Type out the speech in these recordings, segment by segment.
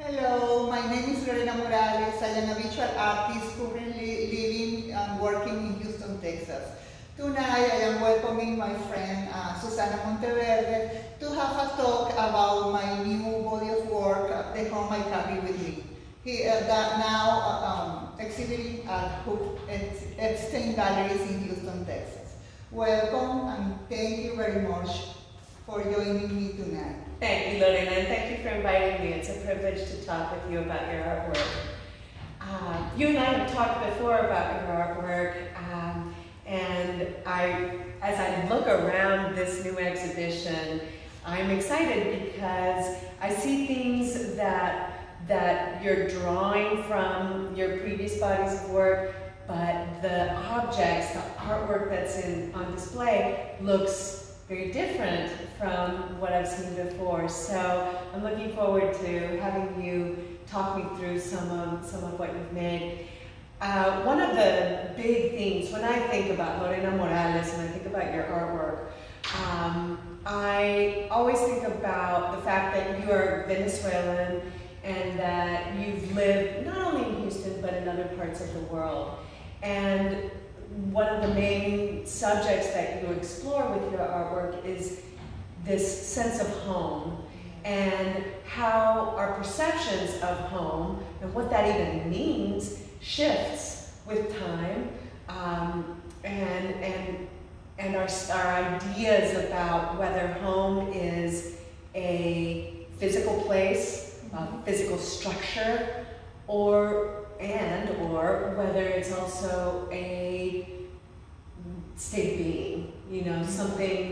Hello, my name is Lorena Morales. I am a visual artist currently living and working in Houston, Texas. Tonight I am welcoming my friend Susana Monteverde to have a talk about my new body of work, The Home I Carry With Me. That now exhibiting at Hooks-Epstein galleries in Houston, Texas. Welcome and thank you very much for joining me tonight. Thank you, Lorena, and thank you for inviting me. It's a privilege to talk with you about your artwork. You and I have talked before about your artwork, and as I look around this new exhibition, I'm excited because I see things that you're drawing from your previous bodies of work, but the objects, the artwork that's on display looks very different from what I've seen before. So I'm looking forward to having you talk me through some of what you've made. One of the big things when I think about Lorena Morales and I think about your artwork, I always think about the fact that you are Venezuelan and that you've lived not only in Houston but in other parts of the world. And one of the main subjects that you explore with your artwork is this sense of home and how our perceptions of home and what that even means shifts with time, and our ideas about whether home is a physical place, a physical structure, or whether it's also a state of being. You know,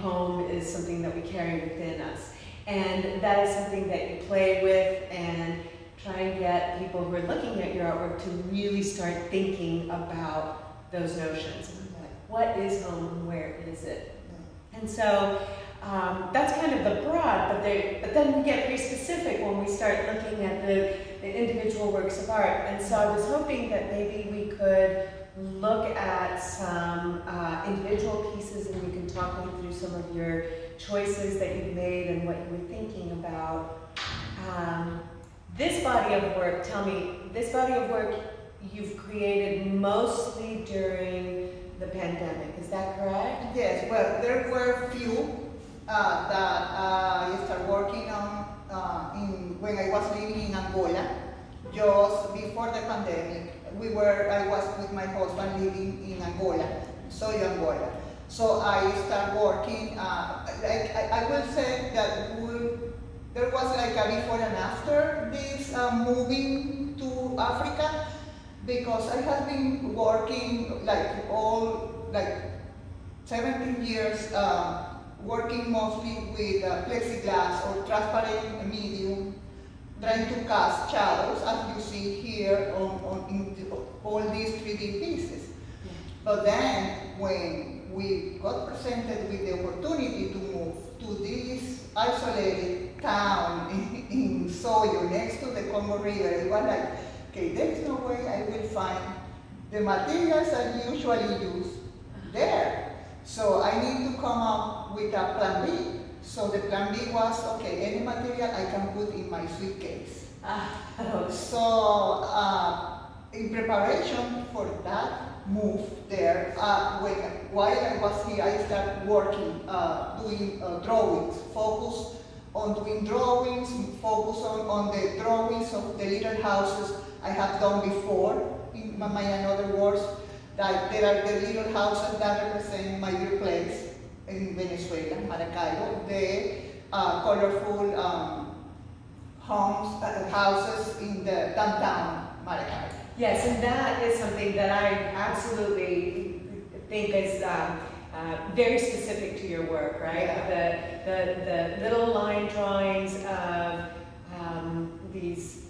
home is something that we carry within us. And that is something that you play with and try and get people who are looking at your artwork to really start thinking about those notions. Like, what is home and where is it? And so that's kind of the broad, but then we get very specific when we start looking at the individual works of art. And so I was hoping that maybe we could look at some individual pieces and you can talk me through some of your choices that you've made and what you were thinking about. This body of work, tell me, this body of work you've created mostly during the pandemic, is that correct? Yes, well, there were a few that I started working on when I was living in Angola, just before the pandemic. I was with my husband living in Angola, Angola. So I started working, I will say that there was like a before and after this moving to Africa, because I have been working like 17 years, working mostly with plexiglass or transparent medium, trying to cast shadows, as you see here in all these 3D pieces. Yeah. But then, when we got presented with the opportunity to move to this isolated town in Soyo, next to the Congo River, it was like, okay, there is no way I will find the materials I usually use there. So I need to come up with a plan B. So the plan B was, okay, any material I can put in my suitcase. So in preparation for that move there, while I was here, I started working, doing drawings, focus on doing drawings, focus on the drawings of the little houses I have done before, in my other words, that there are the little houses that represent my birthplace in Venezuela, Maracaibo, the colorful houses in the downtown Maracaibo. Yes, and that is something that I absolutely think is very specific to your work, right? Yeah. The little line drawings of these,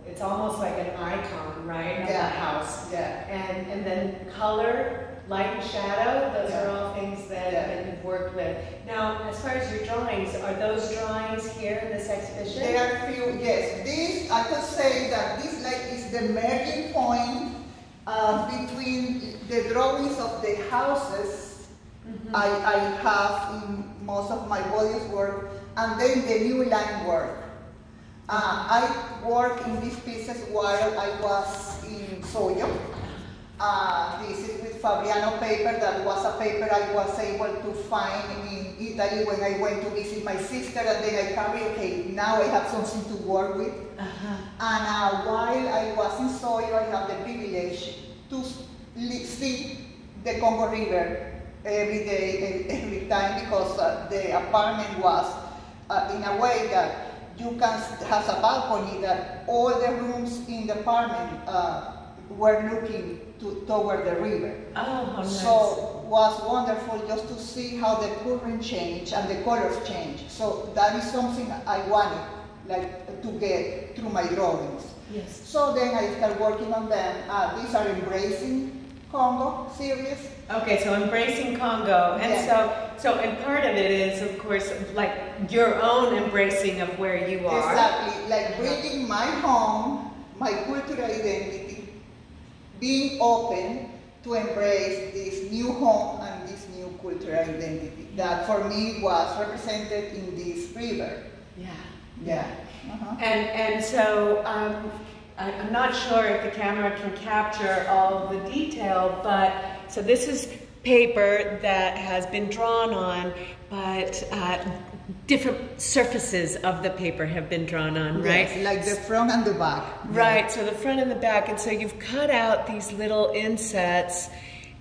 it's almost like an icon, right? Of the house. Yeah. And then color, light and shadow, those are all things that you've worked with. Now, as far as your drawings, are those drawings here in this exhibition? There are few, yes. This, I could say that this is the merging point between the drawings of the houses I have in most of my bodies work, and then the new line work. I worked in these pieces while I was in Soyo. This is with Fabriano paper. That was a paper I was able to find in Italy when I went to visit my sister, and then I carried, okay, now I have something to work with. And while I was in Soyo, I had the privilege to see the Congo River every day, every time, because the apartment was in a way that you can have a balcony that all the rooms in the apartment were looking toward the river. Oh, how nice. So it was wonderful just to see how the current changed and the colors changed. So that is something I wanted, like, to get through my drawings. Yes. So then I started working on them. These are Embracing Congo series. Okay, so Embracing Congo, and so and part of it is, of course, like your own embracing of where you are. Exactly, like bringing my home, my cultural identity, being open to embrace this new home and this new cultural identity that for me was represented in this river. Yeah. Yeah. And so I'm not sure if the camera can capture all the detail, but so this is paper that has been drawn on, but different surfaces of the paper have been drawn on, right? Yes, like the front and the back. Right, so the front and the back, and so you've cut out these little insets,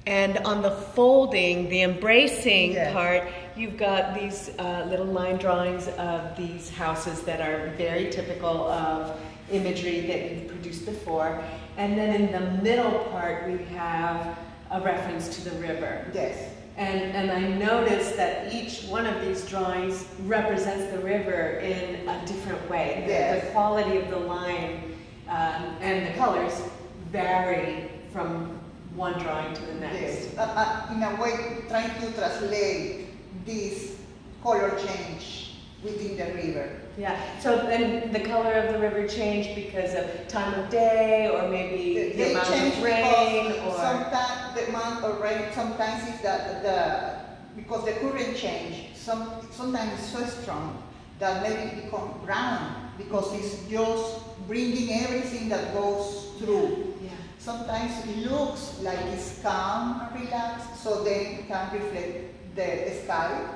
and on the folding, the embracing part, you've got these little line drawings of these houses that are very typical of imagery that you've produced before. And then in the middle part, we have a reference to the river. Yes. And I noticed that each one of these drawings represents the river in a different way. Yes. The quality of the line and the colors vary from one drawing to the next. Yes. In a way, trying to translate this color change within the river. Yeah, so then the color of the river changed because of time of day, or maybe the amount of rain, or sometimes the amount of rain. Sometimes it's that because the current change. Sometimes it's so strong that maybe it becomes brown because it's just bringing everything that goes through. Yeah. Sometimes it looks like it's calm and relaxed, so then it can reflect the sky.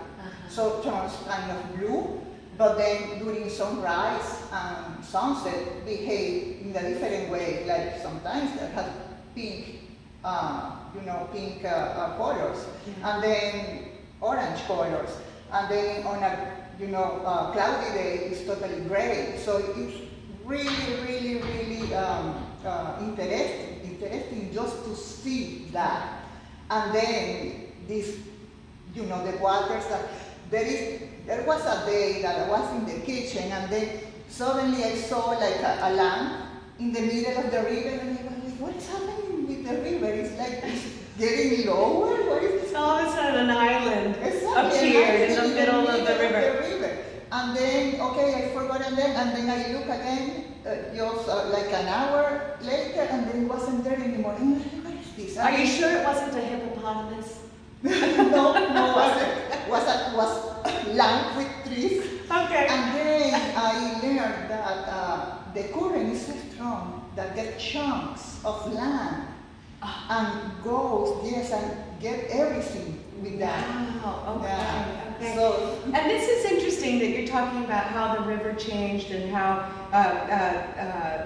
So it turns kind of blue. But then during sunrise and sunset behave in a different way. Like sometimes they have pink, pink colors, and then orange colors, and then on a cloudy day it's totally gray. So it's really interesting just to see that. And then this, the waters that. There was a day that I was in the kitchen, and then suddenly I saw like a lamp in the middle of the river, and I was like, what is happening with the river? It's like it's getting lower. What is this? All of a sudden an island Exactly, appeared in the middle of the river. And then, okay, I forgot, and then I look again, just like an hour later, and then it wasn't there anymore. And I'm like, what is this? Are you sure it wasn't a hippopotamus? No, it was land with trees. Okay. And then I learned that the current is so strong that get chunks of land and goes, and get everything with that. Wow, okay. Yeah. Okay. So, and this is interesting that you're talking about how the river changed and how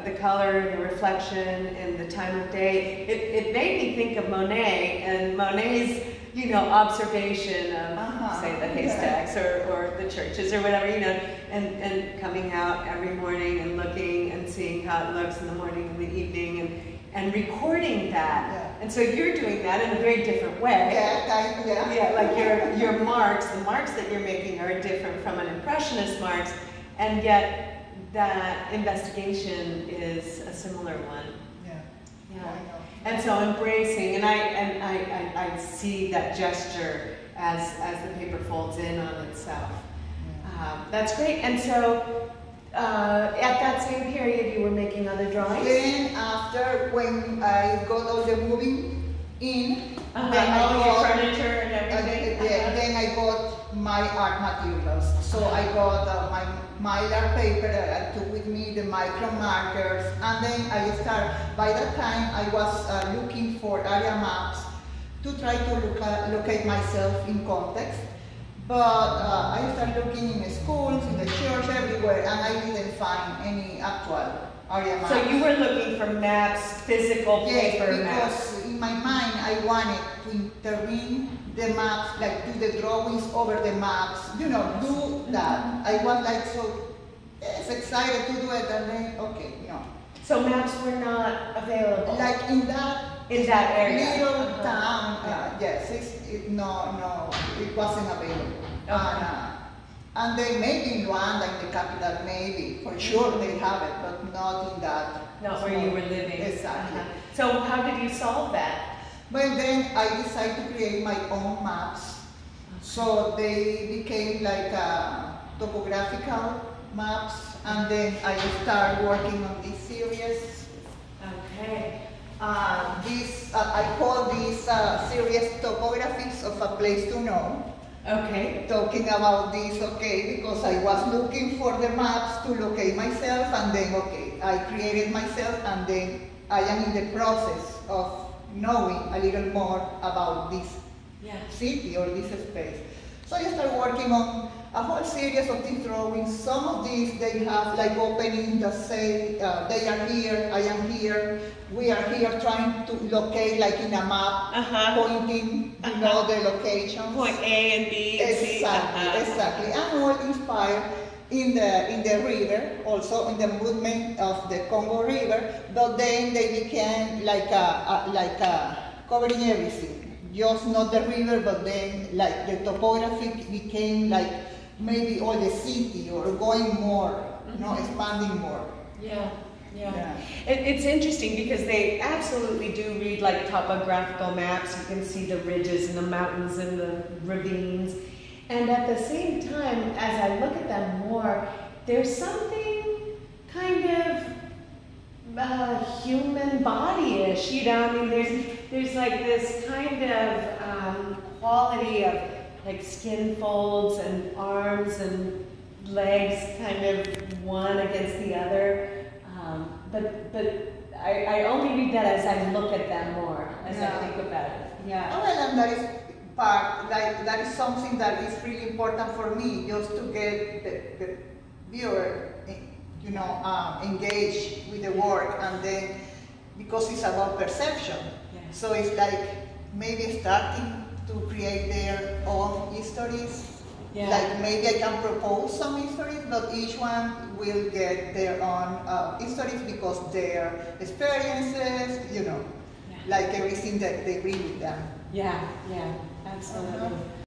the color, the reflection, and the time of day. It made me think of Monet and Monet's observation of, say, the haystacks or the churches or whatever, and coming out every morning and looking and seeing how it looks in the morning and the evening and recording that. Yeah. And so you're doing that in a very different way. Yeah, like your marks, the marks that you're making are different from an impressionist marks, and yet that investigation is a similar one. Yeah. And so embracing, and I see that gesture as the paper folds in on itself. That's great. And so at that same period, you were making other drawings? Then after, when I got all the moving in, then all your furniture and everything. Then I got my art materials. So I got mylar paper. I took with me the micro markers, and then I started. By that time, I was looking for area maps to try to locate myself in context. But I started looking in schools, in the church, everywhere, and I didn't find any actual area maps. So you were looking for maps, physical paper maps. Because in my mind I wanted to intervene the maps, like do the drawings over the maps, you know, do that. I was like so excited to do it, and then okay, you know. So maps were not available. Like in that area. Little town, yes, it wasn't available. Okay. And then maybe in Luanda, in the capital, maybe, for sure they have it, but not in that. Not where you were living. Exactly. So how did you solve that? But then I decided to create my own maps. So they became like topographical maps, and then I started working on this series. Okay. I call this series Topographies of a Place to Know. Okay. Talking about this, okay, because I was looking for the maps to locate myself, and then, okay, I created myself, and then I am in the process of knowing a little more about this city or this space. So I started working on a whole series of these drawings. Some of these, they have like openings that say, they are here, I am here, we are here, trying to locate like in a map, pointing, you know, the locations. Point A and B and C. Exactly, and all inspired in the river, also in the movement of the Congo River, but then they became like covering everything. Just not the river, but then like the topography became like maybe all the city, or going more, you know, expanding more. Yeah. It's interesting because they absolutely do read like topographical maps. You can see the ridges and the mountains and the ravines. And at the same time, as I look at them more, there's something kind of human body-ish, you know. I mean, there's like this kind of quality of like skin folds and arms and legs kind of one against the other. But I only read that as I look at them more, as I think about it. Yeah. Oh, well, and that is part, like, that is something that is really important for me, just to get the viewer, you know, engaged with the work, and then, because it's about perception. Yeah. So it's like maybe starting to create their own histories. Yeah. Like maybe I can propose some histories, but each one will get their own histories because their experiences, you know, like everything that they bring with them. Yeah, absolutely.